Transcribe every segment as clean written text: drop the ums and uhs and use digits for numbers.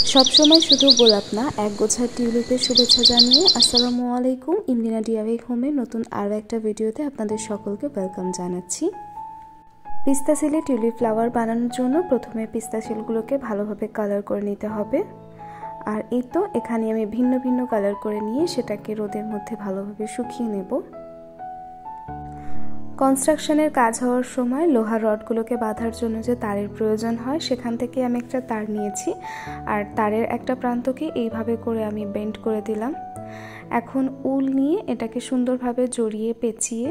सब समय शुधु गोलाप ना एक गोछा टिউলিপের शुभेच्छा जानिए আসসালামু আলাইকুম ইমরিনা ডিআইওয়াই হোমের নতুন আরো একটা ভিডিওতে আপনাদের সকলকে ওয়েলকাম জানাচ্ছি। পিস্তা সিলে টিউলিপ ফ্লাওয়ার বানানোর জন্য প্রথমে পিস্তা সিলগুলোকে ভালোভাবে কালার করে নিতে হবে। আর এই তো এখানে আমি ভিন্ন ভিন্ন কালার করে নিয়ে সেটাকে রোদের মধ্যে ভালোভাবে শুকিয়ে নেব। কনস্ট্রাকশনের কাজ হওয়ার সময় লোহার রডগুলোকে বাঁধার জন্য যে তারের প্রয়োজন হয় সেখান থেকে আমি একটা তার নিয়েছি আর তারের একটা প্রান্তকে এইভাবে করে আমি বেন্ড করে দিলাম। এখন উল নিয়ে এটাকে সুন্দরভাবে জড়িয়ে পেঁচিয়ে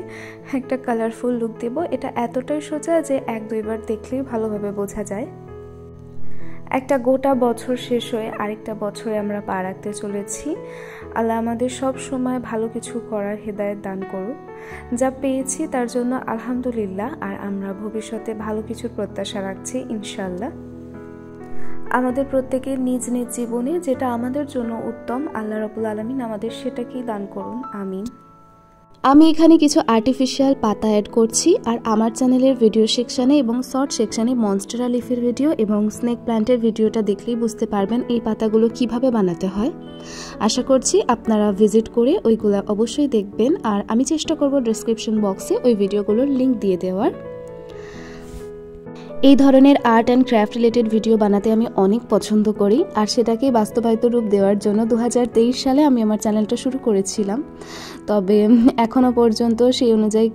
একটা কালারফুল লুক দেব। এটা এতটাই সোজা যে এক দুইবার দেখলেই ভালোভাবে বোঝা যায়। একটা গোটা বছর শেষ হয়ে আরেকটা বছরে আমরা পা রাখতে চলেছি। আল্লাহ আমাদের সব সময় ভালো কিছু করার হেদায়েত দান করুক। যা পেয়েছি তার জন্য আলহামদুলিল্লাহ, আর আমরা ভবিষ্যতে ভালো কিছুর প্রত্যাশা রাখছি ইনশাআল্লাহ। আমাদের প্রত্যেকের নিজ নিজ জীবনে যেটা আমাদের জন্য উত্তম আল্লাহ রাব্বুল আলামিন আমাদের সেটাকেই দান করুন, আমিন। আমি এখানে কিছু আর্টিফিশিয়াল পাতা অ্যাড করছি আর আমার চ্যানেলের ভিডিও সেকশানে এবং শর্ট সেকশানে মনস্টেরা লিফের ভিডিও এবং স্নেক প্ল্যান্টের ভিডিওটা দেখলেই বুঝতে পারবেন এই পাতাগুলো কিভাবে বানাতে হয়। আশা করছি আপনারা ভিজিট করে ওইগুলো অবশ্যই দেখবেন, আর আমি চেষ্টা করব ডেসক্রিপশন বক্সে ওই ভিডিওগুলোর লিঙ্ক দিয়ে দেওয়ার। এই ধরনের art and craft related video বানাতে আমি অনেক পছন্দ করি, আর সেটাকে বাস্তবায়িত রূপ দেওয়ার জন্য 2023 সালে আমি আমার চ্যানেলটা শুরু করেছিলাম। তবে এখনও পর্যন্ত সেই অনুযায়ী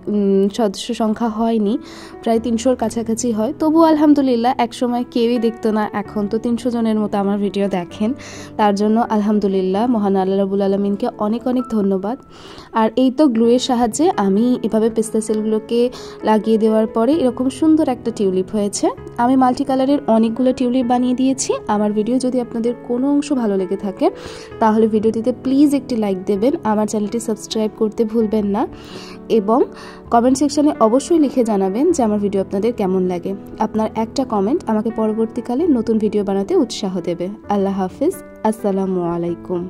সদস্য সংখ্যা হয়নি, প্রায় 300-র কাছাকাছি হয়। তবু আলহামদুলিল্লাহ, একসময় কেউই দেখতো না, এখন তো 300 জনের মতো আমার ভিডিও দেখেন। তার জন্য আলহামদুলিল্লাহ মহান আল্লাহ রাব্বুল আলামিনকে অনেক অনেক ধন্যবাদ। আর এই তো গ্লুয়ের সাহায্যে আমি এভাবে পেস্তা সেলগুলোকে লাগিয়ে দেওয়ার পরে এরকম সুন্দর একটা টিউলিপ হয়েছে। আমি মাল্টি কালারের অনেকগুলো টিউলিপ বানিয়ে দিয়েছি। আমার ভিডিও যদি আপনাদের কোনো অংশ ভালো লেগে থাকে তাহলে ভিডিওটিতে প্লিজ একটি লাইক দেবেন, আমার চ্যানেলটি সাবস্ক্রাইব করতে ভুলবেন না এবং কমেন্ট সেকশনে অবশ্যই লিখে জানাবেন যে আমার ভিডিও আপনাদের কেমন লাগে। আপনার একটা কমেন্ট আমাকে পরবর্তীকালে নতুন ভিডিও বানাতে উৎসাহ দেবে। আল্লাহ হাফিজ, আসসালামু আলাইকুম।